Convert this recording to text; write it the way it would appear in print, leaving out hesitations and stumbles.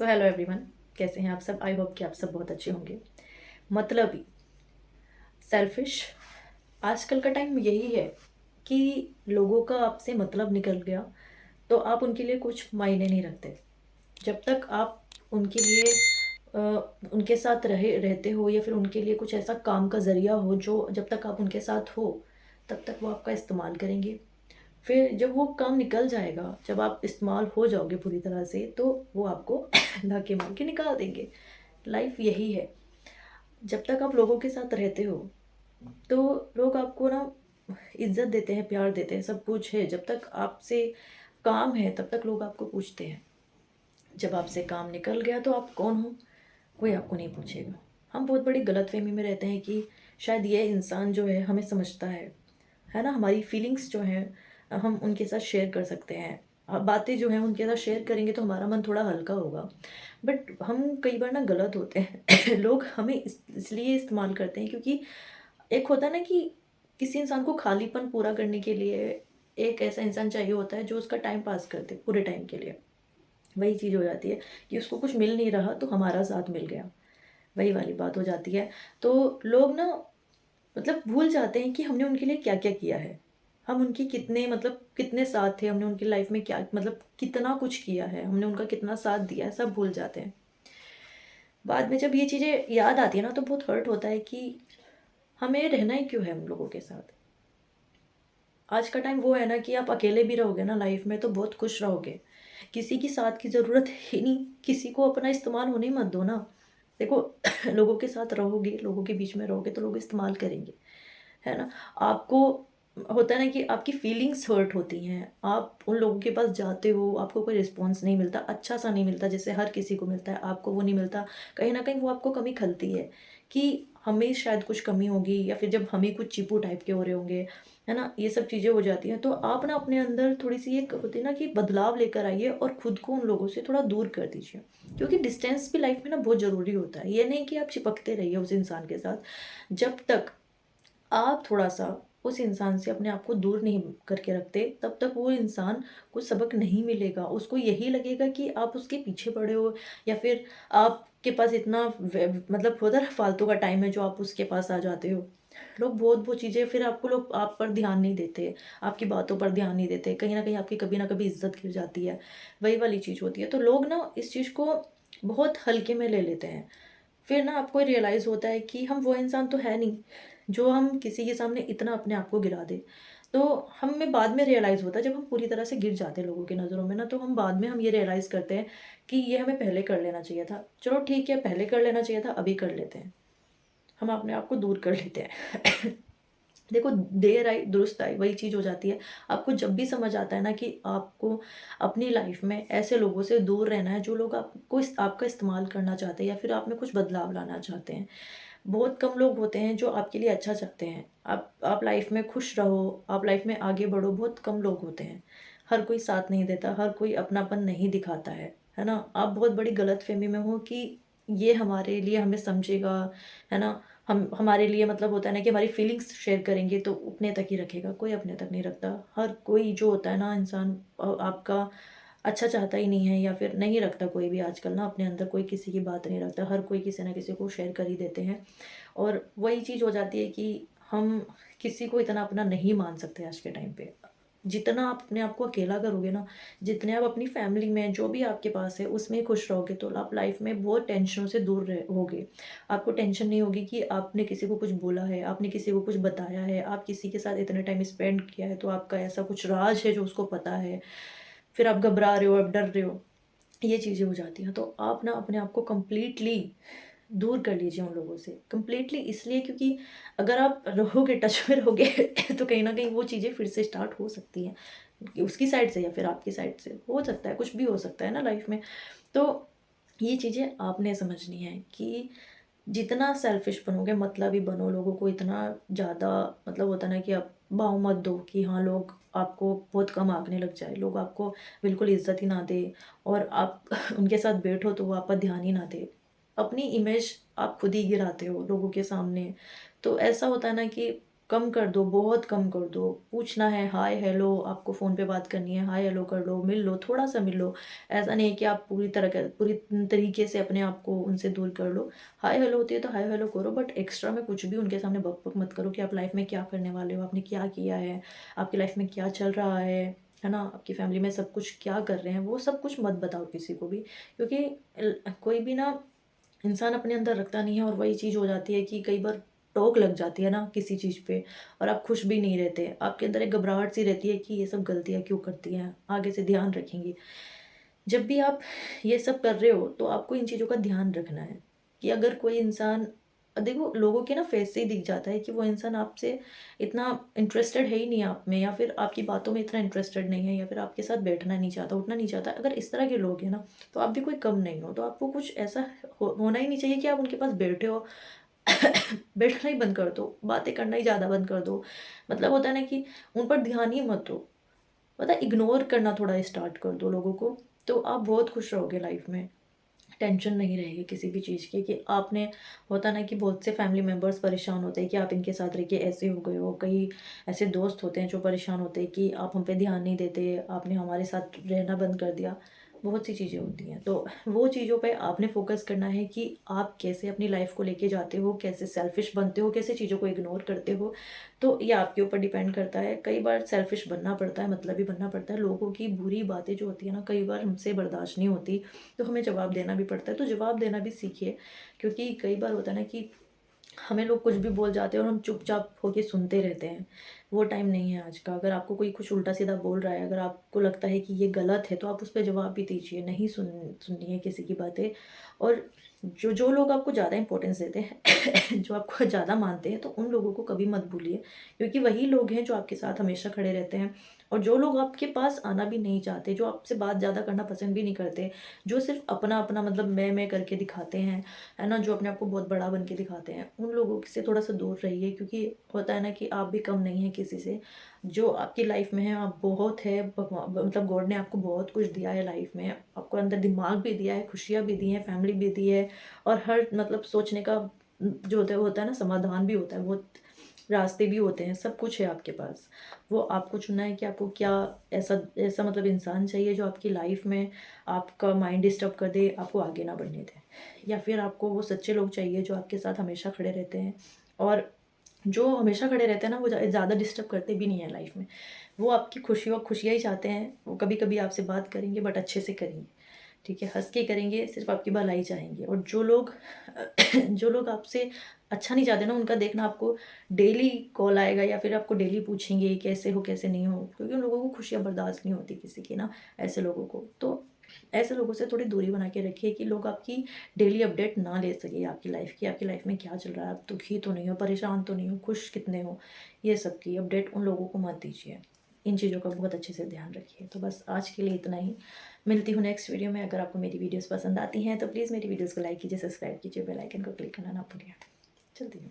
So hello everyone, कैसे हैं आप सब। आई होप कि आप सब बहुत अच्छे होंगे। मतलबी, सेल्फिश, आजकल का टाइम यही है कि लोगों का आपसे मतलब निकल गया तो आप उनके लिए कुछ मायने नहीं रखते। जब तक आप उनके लिए अ, उनके साथ रहते हो या फिर उनके लिए कुछ ऐसा काम का ज़रिया हो, जो जब तक आप उनके साथ हो तब तक वो आपका इस्तेमाल करेंगे। फिर जब वो काम निकल जाएगा, जब आप इस्तेमाल हो जाओगे पूरी तरह से, तो वो आपको धक्के मार के निकाल देंगे। लाइफ यही है। जब तक आप लोगों के साथ रहते हो तो लोग आपको ना इज्जत देते हैं, प्यार देते हैं, सब कुछ है। जब तक आपसे काम है तब तक लोग आपको पूछते हैं। जब आपसे काम निकल गया तो आप कौन हो, कोई आपको नहीं पूछेगा। हम बहुत बड़ी गलतफहमी में रहते हैं कि शायद ये इंसान जो है हमें समझता है ना, हमारी फीलिंग्स जो हैं हम उनके साथ शेयर कर सकते हैं। बातें जो हैं उनके साथ शेयर करेंगे तो हमारा मन थोड़ा हल्का होगा। बट हम कई बार ना गलत होते हैं लोग हमें इसलिए इस्तेमाल करते हैं क्योंकि एक होता है ना कि किसी इंसान को खालीपन पूरा करने के लिए एक ऐसा इंसान चाहिए होता है जो उसका टाइम पास कर दे पूरे टाइम के लिए। वही चीज़ हो जाती है कि उसको कुछ मिल नहीं रहा तो हमारा साथ मिल गया, वही वाली बात हो जाती है। तो लोग ना मतलब भूल जाते हैं कि हमने उनके लिए क्या-क्या किया है। हम उनके कितने मतलब कितने साथ थे, हमने उनकी लाइफ़ में क्या मतलब कितना कुछ किया है, हमने उनका कितना साथ दिया है, सब भूल जाते हैं। बाद में जब ये चीज़ें याद आती है ना तो बहुत हर्ट होता है कि हमें रहना ही क्यों है उन लोगों के साथ। आज का टाइम वो है ना कि आप अकेले भी रहोगे ना लाइफ़ में तो बहुत खुश रहोगे। किसी की साथ की ज़रूरत ही नहीं, किसी को अपना इस्तेमाल होने ही मत दो ना। देखो लोगों के साथ रहोगे, लोगों के बीच में रहोगे तो लोग इस्तेमाल करेंगे। है ना? आपको होता है ना कि आपकी फीलिंग्स हर्ट होती हैं। आप उन लोगों के पास जाते हो, आपको कोई रिस्पॉन्स नहीं मिलता, अच्छा-सा नहीं मिलता जैसे हर किसी को मिलता है, आपको वो नहीं मिलता। कहीं न कहीं वो आपको कमी खलती है कि हमें शायद कुछ कमी होगी या फिर जब हम ही कुछ चीपू टाइप के हो रहे होंगे, है ना? ये सब चीज़ें हो जाती हैं। तो आप ना अपने अंदर थोड़ी-सी एक होती है ना कि बदलाव लेकर आइए और खुद को उन लोगों से थोड़ा दूर कर दीजिए। क्योंकि डिस्टेंस भी लाइफ़ में ना बहुत ज़रूरी होता है। ये नहीं कि आप चिपकते रहिए उस इंसान के साथ। जब तक आप थोड़ा-सा उस इंसान से अपने आप को दूर नहीं करके रखते, तब तक वो इंसान को सबक नहीं मिलेगा। उसको यही लगेगा कि आप उसके पीछे पड़े हो या फिर आपके पास इतना मतलब होता है ना फालतू का टाइम है जो आप उसके पास आ जाते हो। लोग बहुत-बहुत चीज़ें फिर आपको लोग आप पर ध्यान नहीं देते, आपकी बातों पर ध्यान नहीं देते। कहीं न कहीं आपकी कभी न कभी इज़्ज़त गिर जाती है, वही वाली चीज़ होती है। तो लोग ना इस चीज़ को बहुत हल्के में ले लेते हैं। फिर ना आपको रियलाइज़ होता है कि हम वो इंसान तो है नहीं, जो हम किसी के सामने इतना अपने आप को गिरा दें। तो हमें बाद में रियलाइज़ होता है जब हम पूरी तरह से गिर जाते हैं लोगों की नज़रों में ना, तो हम बाद में हम ये रियलाइज़ करते हैं कि ये हमें पहले कर लेना चाहिए था। चलो ठीक है, पहले कर लेना चाहिए था, अभी कर लेते हैं। हम अपने आप को दूर कर लेते हैं। देखो, देर आई दुरुस्त आई, वही चीज़ हो जाती है। आपको जब भी समझ आता है ना कि आपको अपनी लाइफ़ में ऐसे लोगों से दूर रहना है जो लोग आपको आपका इस्तेमाल करना चाहते हैं या फिर आप में कुछ बदलाव लाना चाहते हैं। बहुत कम लोग होते हैं जो आपके लिए अच्छा चाहते हैं। आप लाइफ़ में खुश रहो, आप लाइफ़ में आगे बढ़ो, बहुत कम लोग होते हैं। हर कोई साथ नहीं देता, हर कोई अपनापन नहीं दिखाता है ना? आप बहुत बड़ी गलतफ़हमी में हो कि ये हमारे लिए हमें समझेगा, है ना? हम हमारे लिए मतलब होता है ना कि हमारी फीलिंग्स शेयर करेंगे तो उतने तक ही रखेगा, कोई अपने तक नहीं रखता। हर कोई जो होता है ना इंसान आपका अच्छा चाहता ही नहीं है या फिर नहीं रखता कोई भी आजकल ना अपने अंदर कोई किसी की बात नहीं रखता। हर कोई किसी न किसी को शेयर कर ही देते हैं और वही चीज़ हो जाती है कि हम किसी को इतना अपना नहीं मान सकते आज के टाइम पे। जितना आप अपने आप को अकेला करोगे ना, जितने आप अपनी फैमिली में जो भी आपके पास है उसमें खुश रहोगे तो आप लाइफ में बहुत टेंशनों से दूर रहोगे। आपको टेंशन नहीं होगी कि आपने किसी को कुछ बोला है, आपने किसी को कुछ बताया है, आप किसी के साथ इतने टाइम स्पेंड किया है तो आपका ऐसा कुछ राज है जो उसको पता है। फिर आप घबरा रहे हो, आप डर रहे हो, ये चीज़ें हो जाती हैं। तो आप ना अपने आप को कंप्लीटली दूर कर लीजिए उन लोगों से। कंप्लीटली इसलिए क्योंकि अगर आप रहोगे, टच में रहोगे तो कहीं न कहीं वो चीज़ें फिर से स्टार्ट हो सकती हैं। कि उसकी साइड से या फिर आपकी साइड से, हो सकता है, कुछ भी हो सकता है ना लाइफ़ में। तो ये चीज़ें आपने समझनी है कि जितना सेल्फ़िश बनोगे, मतलबी बनो, लोगों को इतना ज़्यादा मतलब होता है ना कि आप भाव मत दो कि हाँ, लोग आपको बहुत कम आँकने लग जाएँ, लोग आपको बिल्कुल इज़्ज़त ही ना दें और आप उनके साथ बैठो तो वो आप पर ध्यान ही ना दें। अपनी इमेज आप खुद ही गिराते हो लोगों के सामने। तो ऐसा होता है ना कि कम कर दो, बहुत कम कर दो। पूछना है, हाय हेलो, आपको फ़ोन पे बात करनी है, हाय हेलो कर लो, मिल लो, थोड़ा-सा मिल लो। ऐसा नहीं है कि आप पूरी तरीके से अपने आप को उनसे दूर कर लो। हाय हेलो होती है तो हाय हेलो करो, बट एक्स्ट्रा में कुछ भी उनके सामने बक-बक मत करो कि आप लाइफ़ में क्या करने वाले हो, आपने क्या किया है, आपकी लाइफ़ में क्या चल रहा है ना? आपकी फैमिली में सब कुछ क्या कर रहे हैं, वो सब कुछ मत बताओ किसी को भी। क्योंकि कोई भी ना इंसान अपने अंदर रखता नहीं है, और वही चीज़ हो जाती है कि कई बार टोक लग जाती है ना किसी चीज़ पे, और आप खुश भी नहीं रहते। आपके अंदर एक घबराहट सी रहती है कि ये सब गलतियाँ क्यों करती हैं, आगे से ध्यान रखेंगी। जब भी आप ये सब कर रहे हो तो आपको इन चीज़ों का ध्यान रखना है कि अगर कोई इंसान, देखो लोगों के ना फेस से ही दिख जाता है कि वो इंसान आपसे इतना इंटरेस्टेड है ही नहीं आप में, या फिर आपकी बातों में इतना इंटरेस्टेड नहीं है, या फिर आपके साथ बैठना नहीं चाहता, उठना नहीं चाहता। अगर इस तरह के लोग हैं ना, तो आप भी कोई कम नहीं हो। तो आपको कुछ ऐसा होना ही नहीं चाहिए कि आप उनके पास बैठे हो। बैठना ही बंद कर दो, बातें करना ही ज़्यादा बंद कर दो। मतलब होता है ना कि उन पर ध्यान ही मत दो। पता है, इग्नोर करना थोड़ा स्टार्ट कर दो लोगों को, तो आप बहुत खुश रहोगे लाइफ में। टेंशन नहीं रहेगी किसी भी चीज़ की कि आपने, होता ना कि बहुत से फैमिली मेंबर्स परेशान होते हैं कि आप इनके साथ रह के ऐसे हो गए हो। कई ऐसे दोस्त होते हैं जो परेशान होते हैं कि आप हम पे ध्यान नहीं देते, आपने हमारे साथ रहना बंद कर दिया। बहुत सी चीज़ें होती हैं, तो वो चीज़ों पे आपने फ़ोकस करना है कि आप कैसे अपनी लाइफ़ को लेके जाते हो, कैसे सेल्फ़िश बनते हो, कैसे चीज़ों को इग्नोर करते हो। तो ये आपके ऊपर डिपेंड करता है। कई बार सेल्फ़िश बनना पड़ता है, मतलबी बनना पड़ता है। लोगों की बुरी बातें जो होती है ना, कई बार हमसे बर्दाश्त नहीं होती, तो हमें जवाब देना भी पड़ता है। तो जवाब देना भी सीखिए, क्योंकि कई बार होता है ना कि हमें लोग कुछ भी बोल जाते हैं और हम चुपचाप होके सुनते रहते हैं। वो टाइम नहीं है आज का। अगर आपको कोई कुछ उल्टा-सीधा बोल रहा है, अगर आपको लगता है कि ये गलत है, तो आप उस पे जवाब भी दीजिए। नहीं सुननी है किसी की बातें। और जो जो लोग आपको ज़्यादा इम्पोर्टेंस देते हैं, जो आपको ज़्यादा मानते हैं, तो उन लोगों को कभी मत भूलिए, क्योंकि वही लोग हैं जो आपके साथ हमेशा खड़े रहते हैं। और जो लोग आपके पास आना भी नहीं चाहते, जो आपसे बात ज़्यादा करना पसंद भी नहीं करते, जो सिर्फ़ अपना-अपना मतलब मैं करके दिखाते हैं, है ना? जो अपने आप को बहुत बड़ा बन के दिखाते हैं, उन लोगों से थोड़ा-सा दूर रहिए, क्योंकि होता है ना कि आप भी कम नहीं हैं किसी से। जो आपकी लाइफ़ में है, आप बहुत है, मतलब गॉड ने आपको बहुत कुछ दिया है लाइफ़ में। आपको अंदर दिमाग भी दिया है, खुशियाँ भी दी हैं, फैमिली भी दी है, और हर मतलब सोचने का जो होता है ना, समाधान भी होता है, बहुत रास्ते भी होते हैं, सब कुछ है आपके पास। वो आपको चुनना है कि आपको क्या ऐसा ऐसा मतलब इंसान चाहिए जो आपकी लाइफ़ में आपका माइंड डिस्टर्ब कर दे, आपको आगे ना बढ़ने दे। या फिर आपको वो सच्चे लोग चाहिए जो आपके साथ हमेशा खड़े रहते हैं, और जो हमेशा खड़े रहते हैं ना, वो ज़्यादा डिस्टर्ब करते भी नहीं है लाइफ में। वो आपकी खुशियाँ ही चाहते हैं। वो कभी-कभी आपसे बात करेंगे, बट अच्छे से करेंगे, ठीक है? हँस के करेंगे, सिर्फ़ आपकी भलाई चाहेंगे। और जो लोग जो लोग आपसे अच्छा नहीं चाहते ना, उनका देखना आपको डेली कॉल आएगा, या फिर आपको डेली पूछेंगे कैसे हो, कैसे नहीं हो? क्योंकि उन लोगों को खुशियाँ बर्दाश्त नहीं होती किसी की ना, ऐसे लोगों को। तो ऐसे लोगों से थोड़ी दूरी बना के रखिए कि लोग आपकी डेली अपडेट ना ले सकें आपकी लाइफ़ की। आपकी लाइफ़ में क्या चल रहा है, आप दुखी तो नहीं हो, परेशान तो नहीं हो, खुश कितने हो, ये सब की अपडेट उन लोगों को मत दीजिए। इन चीज़ों का बहुत अच्छे से ध्यान रखिए। तो बस आज के लिए इतना ही। मिलती हूँ नेक्स्ट वीडियो में। अगर आपको मेरी वीडियोज़ पसंद आती हैं तो प्लीज़ मेरी वीडियोज़ को लाइक कीजिए, सब्सक्राइब कीजिए, बेल आइकन को क्लिक करना ना भूलिए। चलती हूँ।